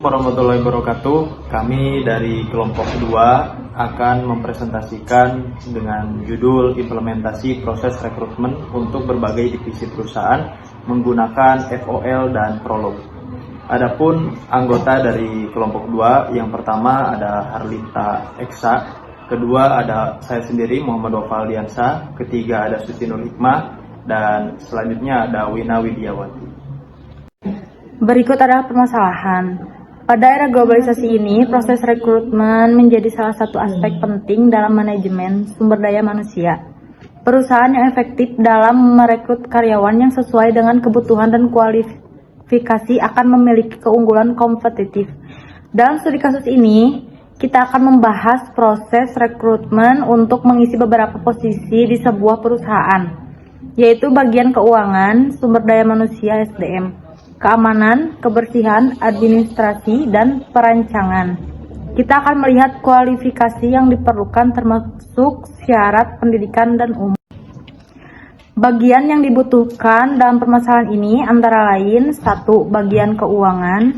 Warahmatullahi wabarakatuh. Kami dari kelompok kedua akan mempresentasikan dengan judul implementasi proses rekrutmen untuk berbagai divisi perusahaan menggunakan FOL dan Prolog. Adapun anggota dari kelompok kedua, yang pertama ada Harlita Eksa, kedua ada saya sendiri Muhammad Wafaldiansa, ketiga ada Sutinur Hikmah, dan selanjutnya ada Wina Widiawati. Berikut adalah permasalahan. Pada era globalisasi ini, proses rekrutmen menjadi salah satu aspek penting dalam manajemen sumber daya manusia. Perusahaan yang efektif dalam merekrut karyawan yang sesuai dengan kebutuhan dan kualifikasi akan memiliki keunggulan kompetitif. Dalam studi kasus ini, kita akan membahas proses rekrutmen untuk mengisi beberapa posisi di sebuah perusahaan, yaitu bagian keuangan, sumber daya manusia (SDM), keamanan, kebersihan, administrasi, dan perancangan. Kita akan melihat kualifikasi yang diperlukan termasuk syarat pendidikan dan umur. Bagian yang dibutuhkan dalam permasalahan ini antara lain: 1. Bagian keuangan.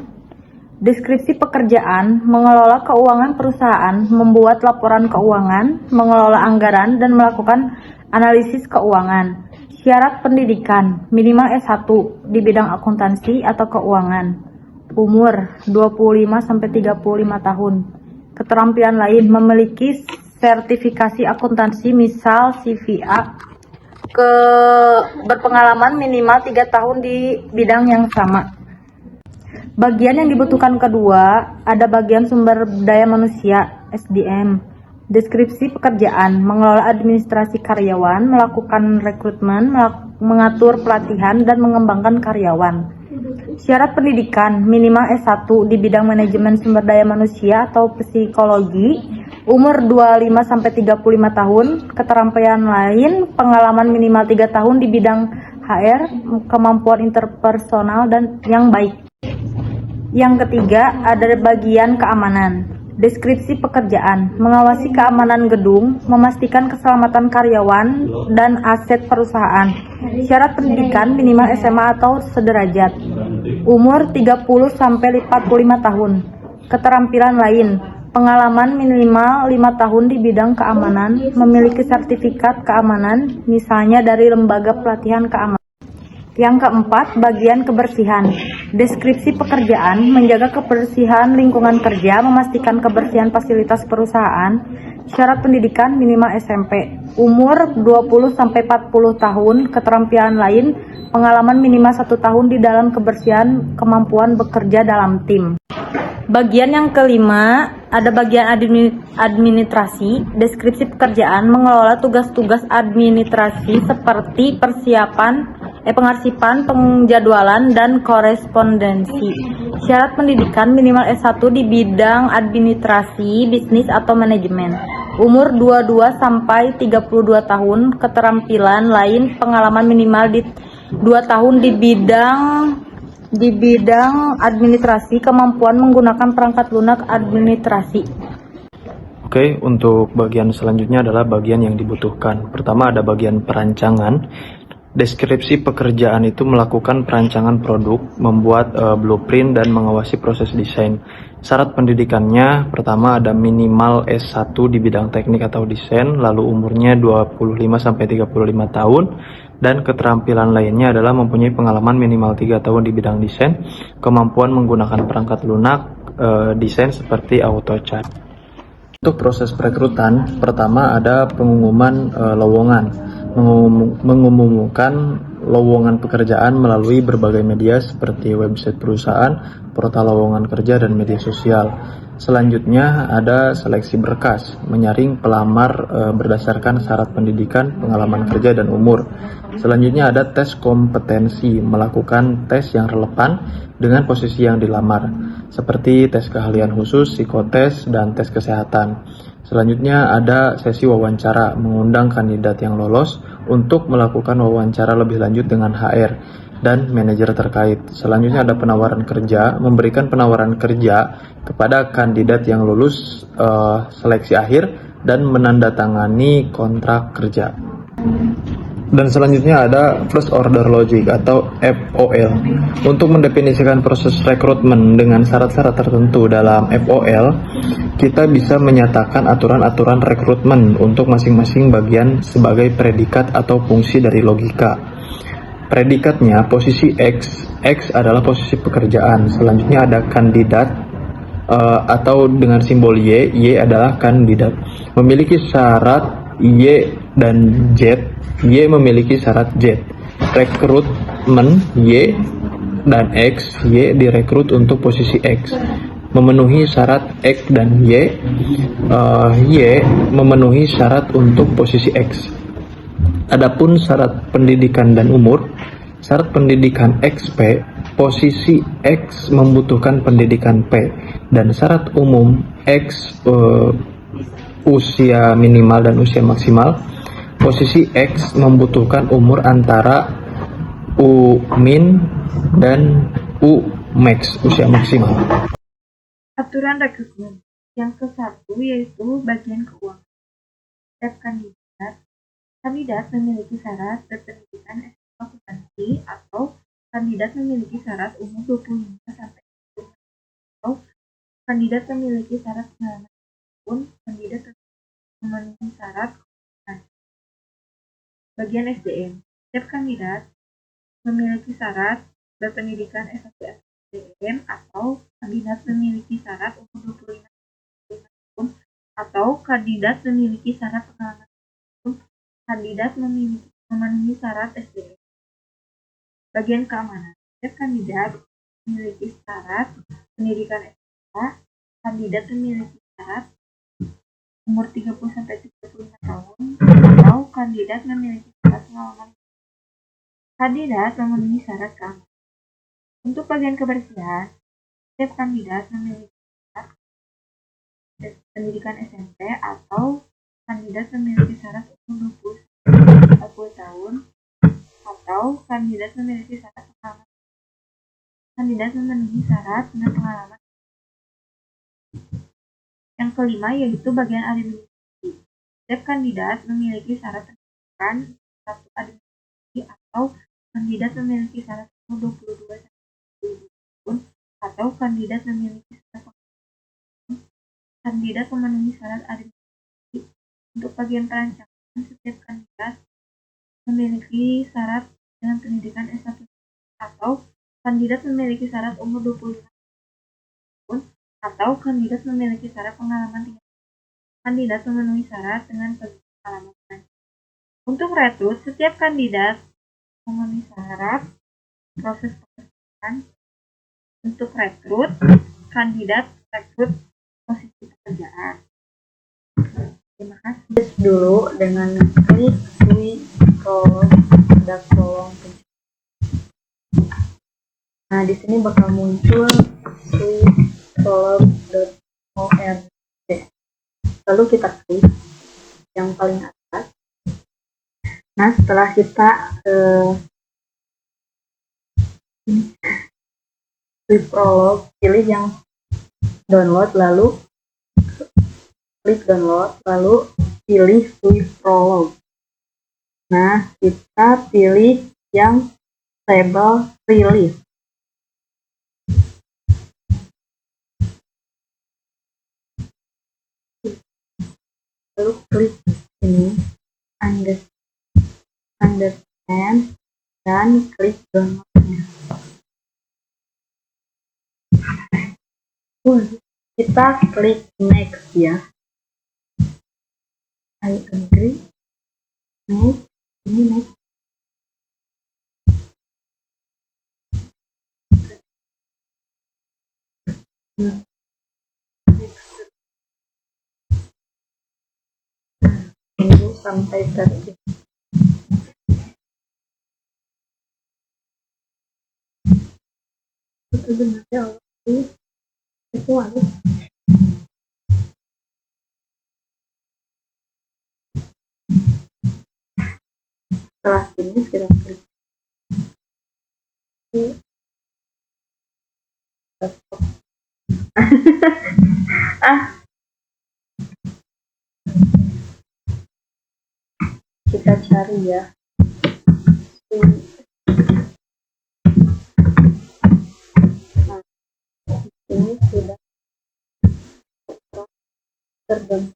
Deskripsi pekerjaan: mengelola keuangan perusahaan, membuat laporan keuangan, mengelola anggaran, dan melakukan analisis keuangan. Syarat pendidikan: minimal S1 di bidang akuntansi atau keuangan. Umur 25-35 tahun. Keterampilan lain: memiliki sertifikasi akuntansi misal CPA. Berpengalaman minimal 3 tahun di bidang yang sama. Bagian yang dibutuhkan kedua, ada bagian sumber daya manusia (SDM). Deskripsi pekerjaan: mengelola administrasi karyawan, melakukan rekrutmen, mengatur pelatihan, dan mengembangkan karyawan. Syarat pendidikan: minimal S1 di bidang manajemen sumber daya manusia atau psikologi. Umur 25-35 tahun. Keterampilan lain: pengalaman minimal 3 tahun di bidang HR, kemampuan interpersonal dan yang baik. Yang ketiga, ada bagian keamanan. Deskripsi pekerjaan: mengawasi keamanan gedung, memastikan keselamatan karyawan dan aset perusahaan. Syarat pendidikan: minimal SMA atau sederajat. Umur 30-45 tahun. Keterampilan lain: pengalaman minimal 5 tahun di bidang keamanan, memiliki sertifikat keamanan, misalnya dari lembaga pelatihan keamanan. Yang keempat, bagian kebersihan. Deskripsi pekerjaan: menjaga kebersihan lingkungan kerja, memastikan kebersihan fasilitas perusahaan. Syarat pendidikan: minimal SMP. Umur 20-40 tahun. Keterampilan lain: pengalaman minimal 1 tahun di dalam kebersihan, kemampuan bekerja dalam tim. Bagian yang kelima, ada bagian administrasi. Deskripsi pekerjaan: mengelola tugas-tugas administrasi seperti pengarsipan, penjadwalan, dan korespondensi. Syarat pendidikan: minimal S1 di bidang administrasi, bisnis, atau manajemen. Umur 22-32 tahun. Keterampilan lain: pengalaman minimal 2 tahun di bidang administrasi, kemampuan menggunakan perangkat lunak administrasi. Oke, untuk bagian selanjutnya adalah bagian yang dibutuhkan. Pertama ada bagian perancangan. Deskripsi pekerjaan itu melakukan perancangan produk, membuat blueprint, dan mengawasi proses desain. Syarat pendidikannya, pertama ada minimal S1 di bidang teknik atau desain, lalu umurnya 25-35 tahun, dan keterampilan lainnya adalah mempunyai pengalaman minimal 3 tahun di bidang desain, kemampuan menggunakan perangkat lunak desain seperti AutoCAD. Untuk proses perekrutan, pertama ada pengumuman lowongan. Mengumumkan lowongan pekerjaan melalui berbagai media seperti website perusahaan, portal lowongan kerja, dan media sosial. Selanjutnya ada seleksi berkas, menyaring pelamar berdasarkan syarat pendidikan, pengalaman kerja, dan umur. Selanjutnya ada tes kompetensi, melakukan tes yang relevan dengan posisi yang dilamar, seperti tes keahlian khusus, psikotes, dan tes kesehatan. Selanjutnya ada sesi wawancara, mengundang kandidat yang lolos untuk melakukan wawancara lebih lanjut dengan HR dan manajer terkait. Selanjutnya ada penawaran kerja, memberikan penawaran kerja kepada kandidat yang lulus seleksi akhir dan menandatangani kontrak kerja. Dan selanjutnya ada First Order Logic atau FOL. Untuk mendefinisikan proses rekrutmen dengan syarat-syarat tertentu dalam FOL, kita bisa menyatakan aturan-aturan rekrutmen untuk masing-masing bagian sebagai predikat atau fungsi dari logika. Predikatnya posisi X adalah posisi pekerjaan. Selanjutnya ada kandidat atau dengan simbol Y adalah kandidat. Memiliki syarat Y dan Z. Y memiliki syarat Z. Rekrutmen Y dan X, Y direkrut untuk posisi X. Memenuhi syarat X dan Y memenuhi syarat untuk posisi X. Adapun syarat pendidikan dan umur, syarat pendidikan XP, posisi X membutuhkan pendidikan P, dan syarat umum X usia minimal dan usia maksimal. Posisi X membutuhkan umur antara U min dan U max, usia maksimal. Aturan rekrutmen yang ke-1 yaitu bagian keuangan. Setiap kandidat memiliki syarat berpendidikan S1 akuntansi atau kandidat memiliki syarat umur 25 sampai 30 atau kandidat memiliki syarat pengalaman pun kandidat memenuhi syarat. Bagian SDM. Setiap kandidat memiliki syarat berpendidikan S1 SDM atau kandidat memiliki syarat umur 25 tahun atau kandidat memiliki syarat pengalaman pun kandidat memenuhi syarat SDM. Bagian keamanan. Setiap kandidat memiliki syarat pendidikan S2, kandidat memiliki syarat umur 30-35 tahun atau kandidat memiliki syarat pengalaman. Kandidat memenuhi syarat keamanan. Untuk bagian kebersihan, setiap kandidat memiliki syarat pendidikan SMP atau kandidat memiliki syarat umur 20-40 tahun atau kandidat memiliki syarat pengalaman. Kandidat memenuhi syarat dengan pengalaman. Yang kelima yaitu bagian administrasi. Setiap kandidat memiliki syarat pendidikan S1 administrasi atau kandidat memiliki syarat umur 22 sampai 30 tahun atau kandidat memiliki syarat pengalaman. Kandidat memenuhi syarat administrasi. Untuk bagian perancangan, setiap kandidat memiliki syarat dengan pendidikan S1 atau kandidat memiliki syarat umur 25 tahun atau kandidat memiliki syarat pengalaman 3 tahun. Kandidat memenuhi syarat dengan pengalaman. Untuk rekrut, setiap kandidat memenuhi syarat proses pekerjaan. Untuk rekrut, kandidat rekrut posisi pekerjaan. Terima kasih. Dulu dengan klik switch pada kolom pencari. Nah, di sini bakal muncul switch.org. Lalu kita klik yang paling atas. Nah, setelah kita klik Prolog, pilih yang download, lalu klik download, lalu pilih Swift Prolog. Nah, kita pilih yang label release. Lalu klik ini understand dan klik downloadnya. Kita klik next ya. I agree. Next, ini next. Tunggu sampai terjadi. Sebenarnya itu harus setelah ini kita klik kita cari ya Ini sudah terbentuk.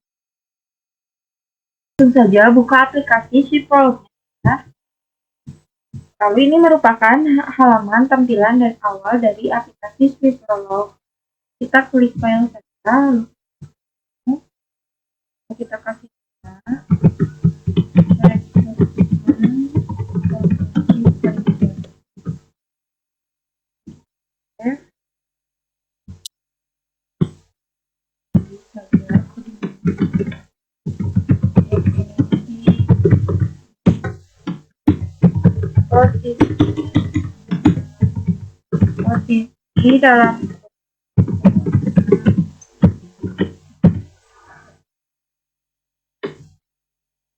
Langsung saja buka aplikasi Shiftolognya. Lalu ini merupakan halaman tampilan dan awal dari aplikasi Shiftolog. Kita klik file saja, lalu kita kasih nama. Posisi dalam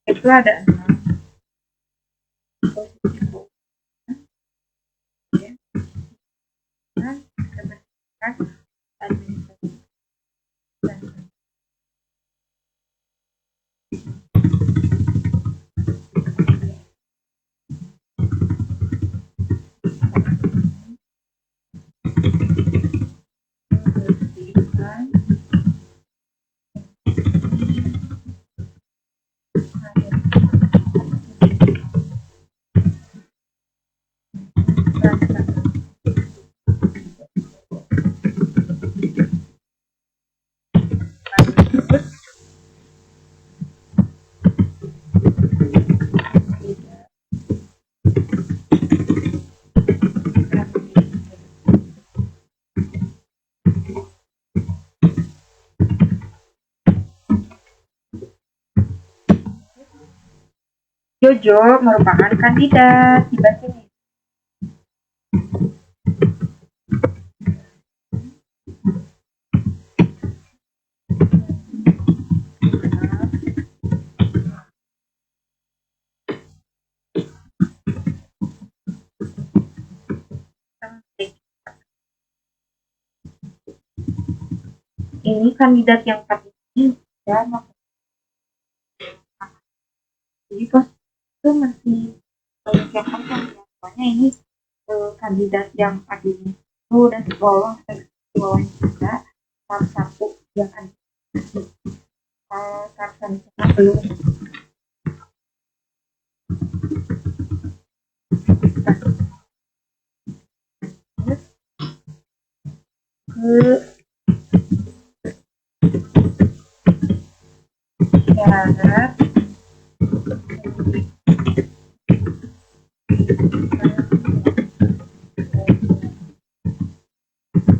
itu ada 6 posisi ya. Nah, kebersihan administrasi dan kebersihan Jojo merupakan kandidat di sini. Ini kandidat yang 4 ini ya, jadi pos itu masih yang kosong ya, soalnya ini kandidat yang 4 ini itu udah lolos wawancara tahap 1 yang administrasi. Kalau tahap selanjutnya belum. Ke syarat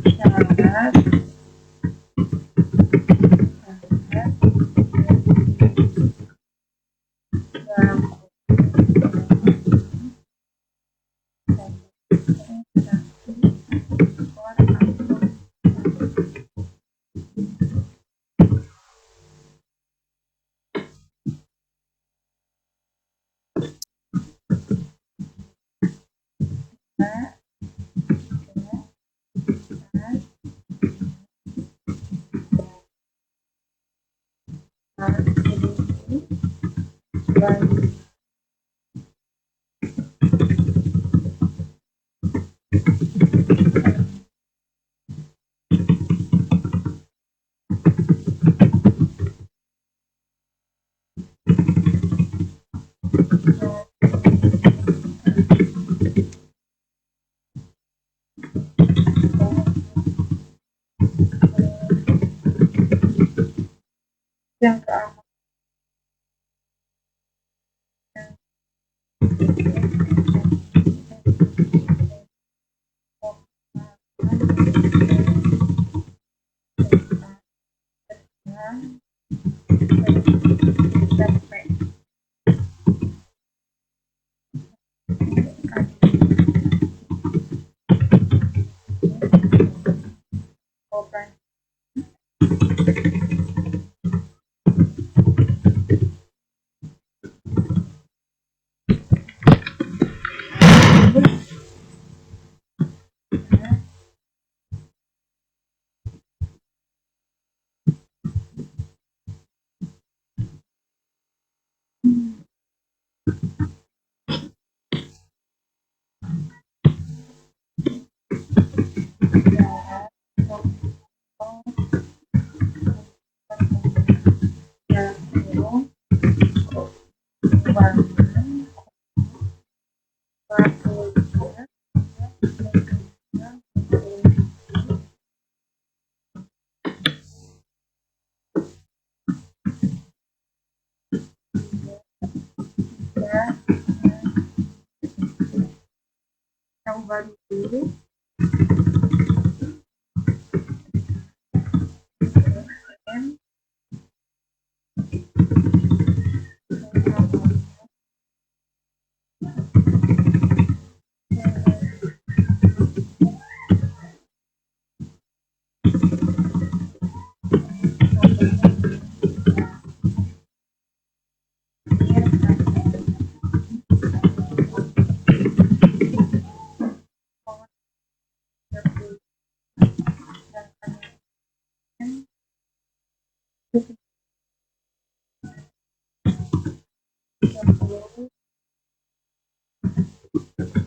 syarat yang keempat coba dulu. M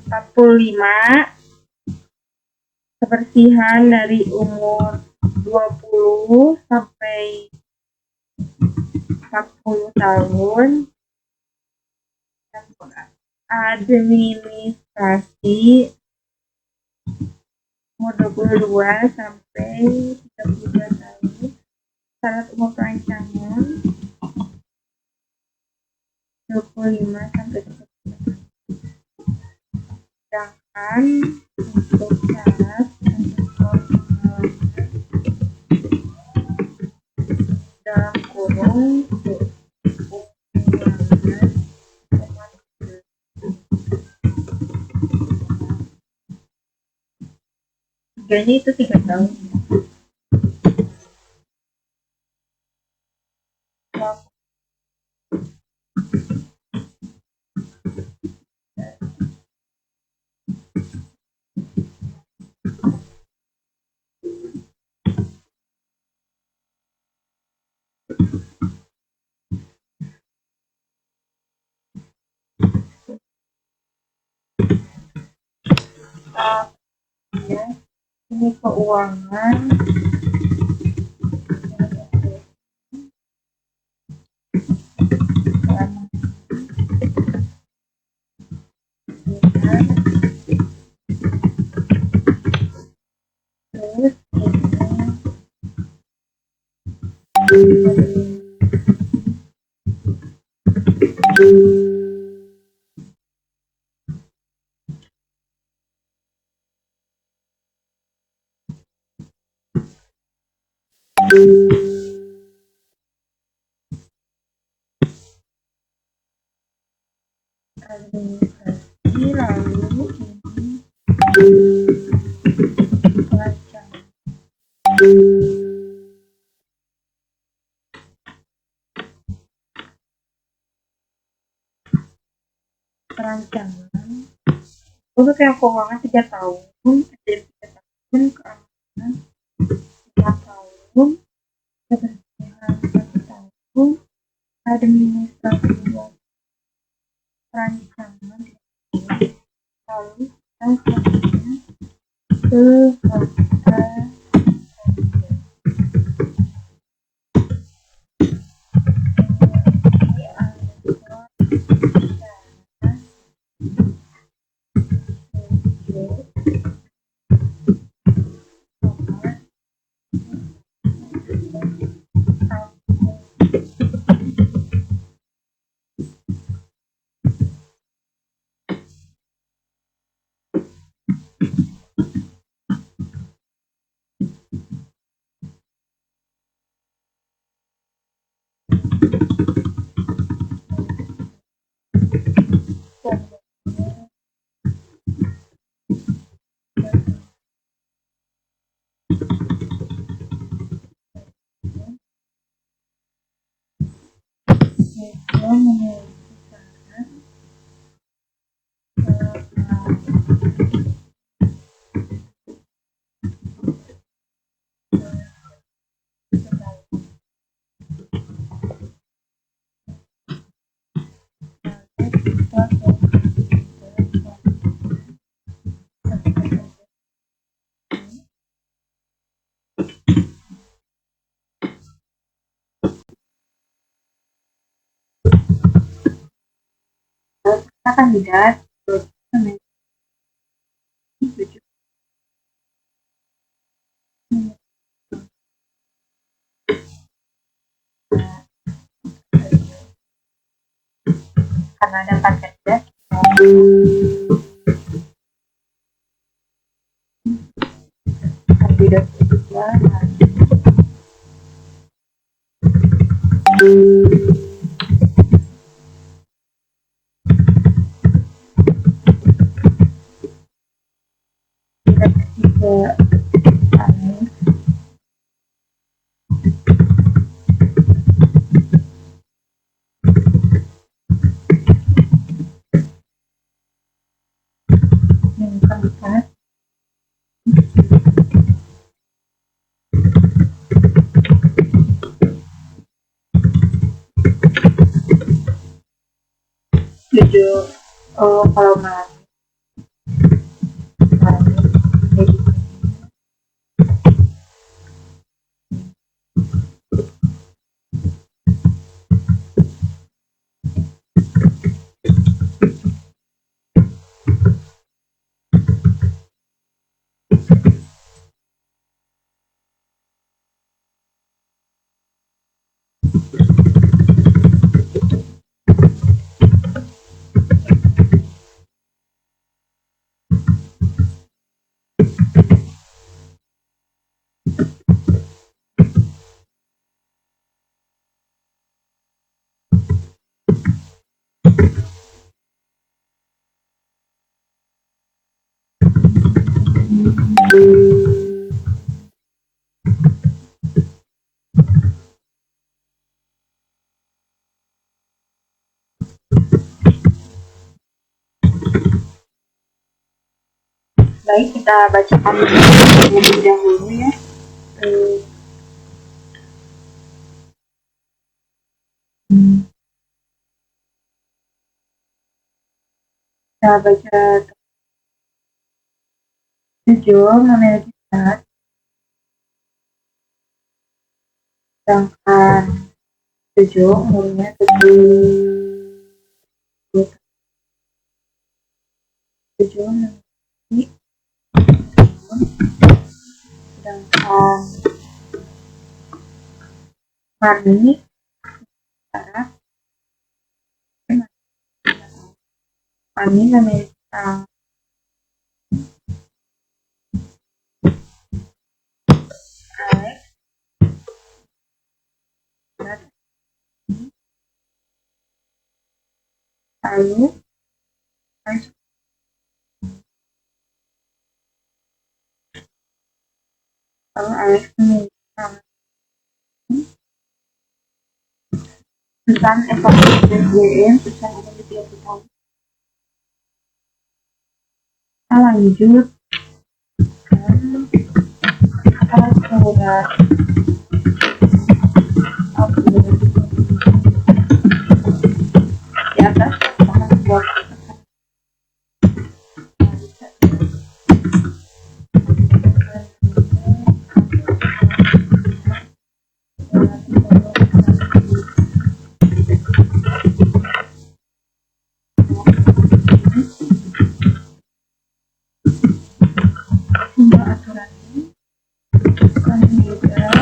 45 kebersihan dari umur 20 sampai 40 tahun, administrasi umur 22 sampai 32 tahun, syarat umur perancangan 25 sampai 30 tahun. Sedangkan untuk syarat underscore pengalaman dalam kurung tiganya itu 3 tahun. Ya, ini keuangan terus administrasi, lalu ini perancangan. Perancangan untuk yang keuangan 3 tahun, SDM 3 tahun, keamanan 5 tahun, kebersihan 1 tahun, administrasi 2 perancangan, lalu kita selanjutnya ke fakta kandidat karena ada 4 kandidat perubahan. Tidak ketiga aneh yang keempat tujuh kalau malam jadi baik, kita bacakan terlebih dahulu ya. Kita baca 7 memiliki syarat, sedangkan 7 umurnya 7 memiliki, sedangkan Marni syarat, Marni memiliki Alex lalu Alex memiliki tentang evaluasi SDM usia umur 30 tahun. Kita lanjut surat di atas bahan buat semua aturan ini akan juga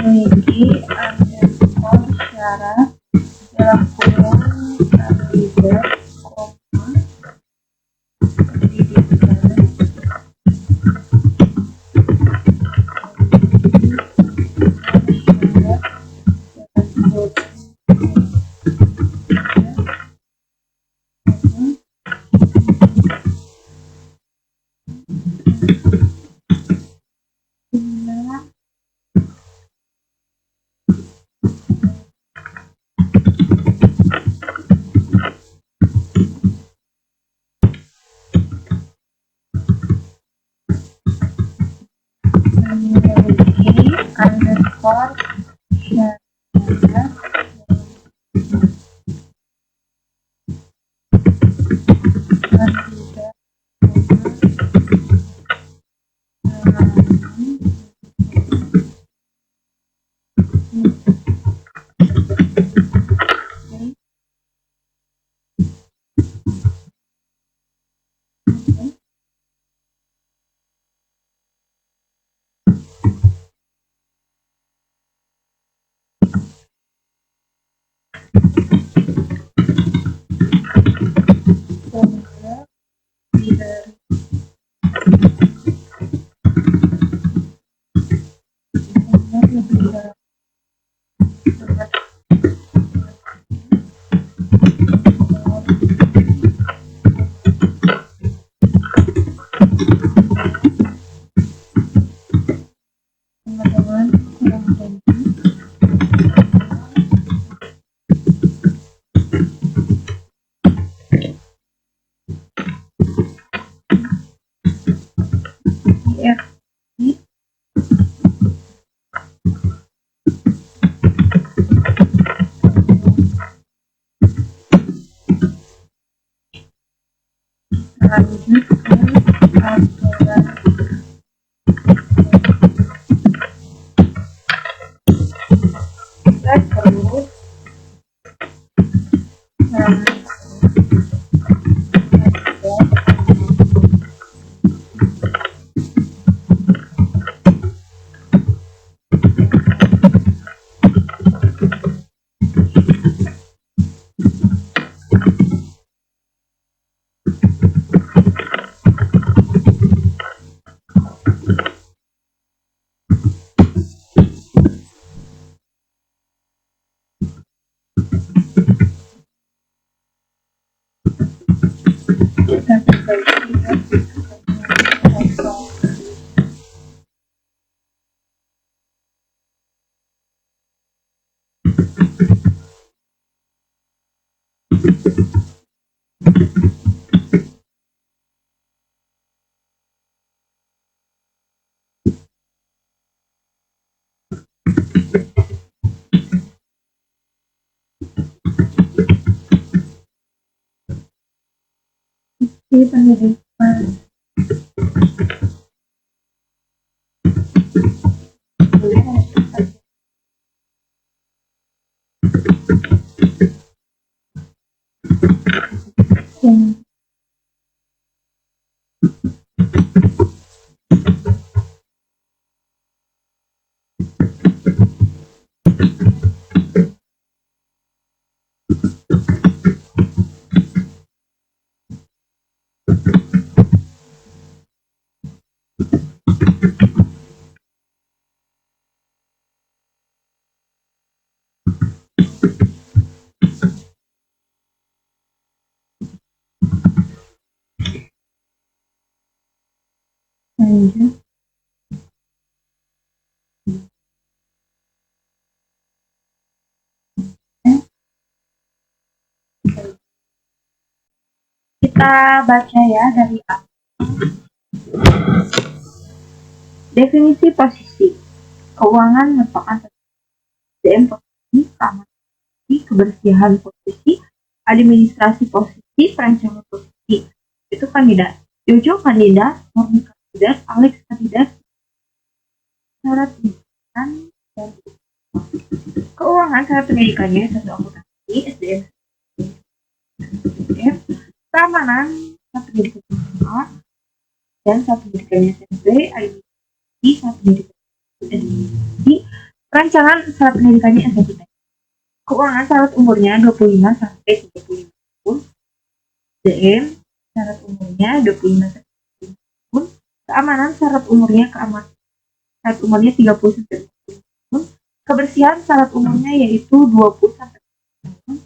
WG underscore syarat dalam kurung kandidat, pendidikan syarat dalam kurung underscore syarat kandidat teman-teman kurang ya lanjut ke aturan kita terus kita perbaiki ya. Di pendidikan yang lanjut kita baca ya dari awal. Definisi posisi keuangan merupakan SDM posisi, keamanan posisi, kebersihan posisi, administrasi posisi, perancangan posisi. Itu kandidat. Jojo kandidat, Murni kandidat, Alex kandidat, syarat pendidikan dan keuangan syarat pendidikannya satu akuntansi, SDM, keamanan satu pendidikan SMA dan satu pendidikan SMP, ID satu pendidikan SD, Rancangan syarat pendidikannya SBMPTN. Keuangan syarat umurnya 25 sampai 35 tahun. SDM syarat umurnya 25 sampai 35 tahun. Keamanan syarat umurnya syarat umurnya 30 sampai 40 tahun. Kebersihan syarat umurnya yaitu 20 sampai 40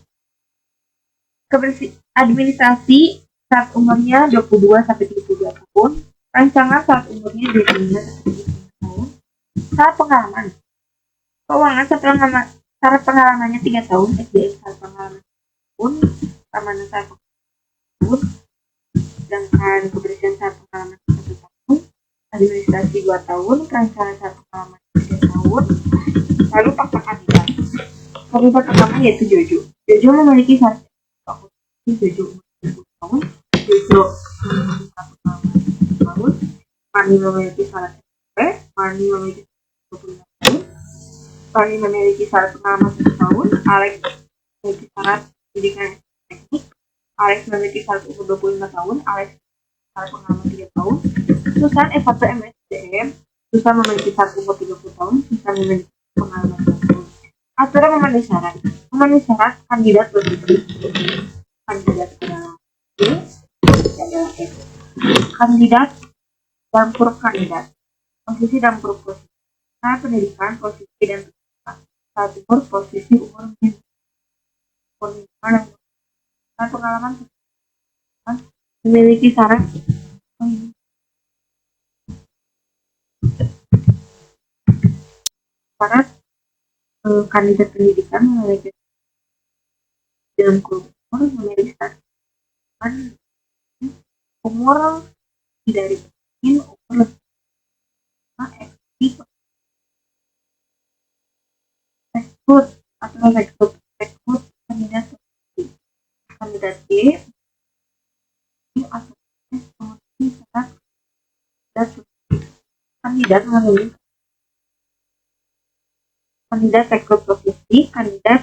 tahun. Administrasi syarat umurnya 22 sampai 32 tahun. Rancangan syarat umurnya 25 sampai 35 tahun. Syarat pengalaman. Keuangan syarat pengalamannya 3 tahun. SDM syarat pengalaman tahun. Keamanan syarat tahun, sedangkan kebersihan syarat pengalaman 1 tahun, administrasi 2 tahun, perancangan syarat pengalaman 3 tahun, lalu fakta kandidat. Kandidat pertama yaitu Jojo. Jojo memiliki syarat Jojo umur 20 tahun, Jojo memiliki syarat pengalaman 1 tahun, Mani memiliki syarat SMP, Mani memiliki 25 tahun, Mani memiliki syarat pengalaman 1 tahun, Alex memiliki syarat pendidikan teknik, Alex memiliki syarat umur 25 tahun, Alex syarat pengalaman 3 tahun, Susan S1 MSDM, Susan memiliki syarat umur 30 tahun, Susan memiliki pengalaman 2 tahun. Aturan memenuhi syarat. Memenuhi syarat kandidat berikut. Kandidat adalah B, adalah F. Kandidat dalam huruf kandidat. Posisi dalam huruf posisi. Syarat pendidikan, posisi dan pendidikan. Syarat umur, posisi umur pengalaman memiliki syarat kandidat pendidikan memiliki dalam grup umur memiliki syarat umur dari umur lebih rekrut atau rekrut kandidat B atau syarat kandidat melalui kandidat rekrut profesi, kandidat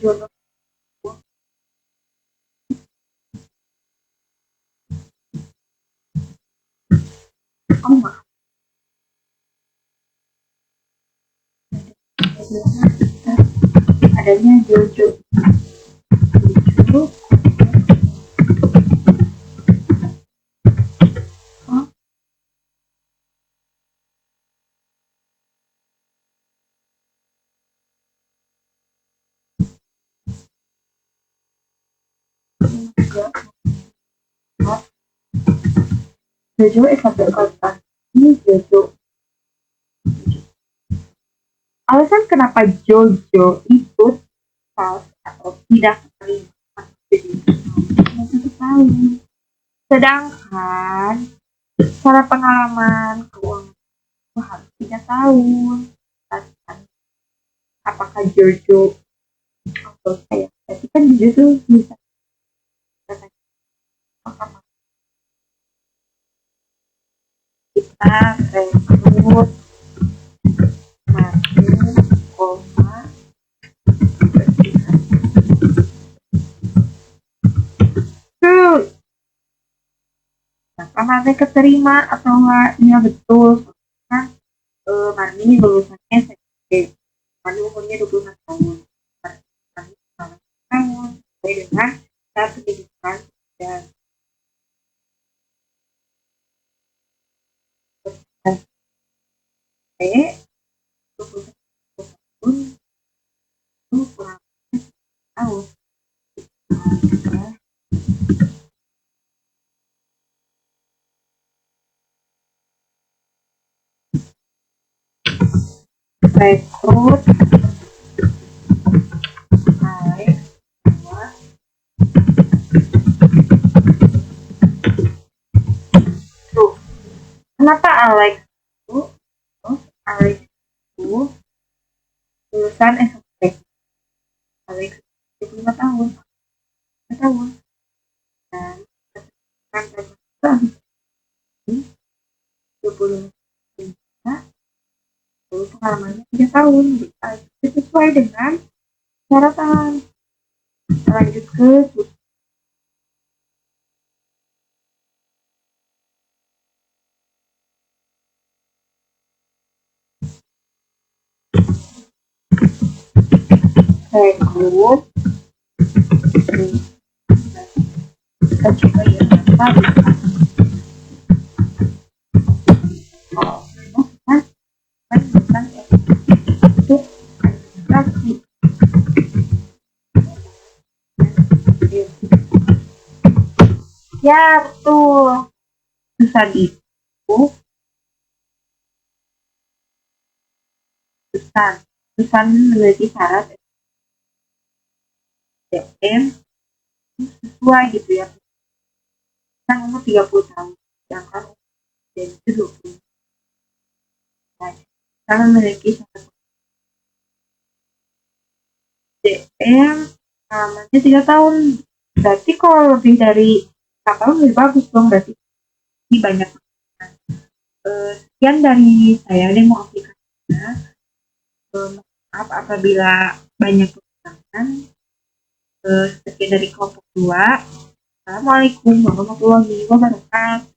Jono adanya Jojo Jojo S1 ini Jojo. Alasan kenapa Jojo ikut SAS atau tidak terlibat jadi tahu. Sedangkan cara pengalaman keuangan harus 3 tahun. Apakah Jojo atau saya? Tapi kan Jojo tuh bisa kita rekrut Marni keterima atau enggak? Iya betul. Kan Marni lulusannya SMP. Marni umurnya 26 tahun. Marni 19 tahun. Sesuai dengan syarat pendidikan dan B 21 tahun itu kurang tahun. rekrut Alex bahwa tuh kenapa Alex itu Alex itu lulusan SMP. Alex 25 tahun 5 tahun dan kan habis 25 lalu pengalamannya 3 tahun itu sesuai dengan syaratan. Lanjut ke rekrut. Kita coba ya apa itu administrasi. Ya betul. Jurusan itu jurusan memiliki syarat SDM sesuai gitu ya. Kan umur 30 tahun, sedangkan umur itu 20. Nah, kita memiliki syarat SDM namanya 3 tahun. Berarti kalau lebih dari 4 tahun lebih bagus dong, berarti ini banyak. Sekian dari saya, ada yang mau aplikasinya. Maaf apabila banyak kekurangan. Sekian dari kelompok 2. Assalamualaikum warahmatullahi wabarakatuh.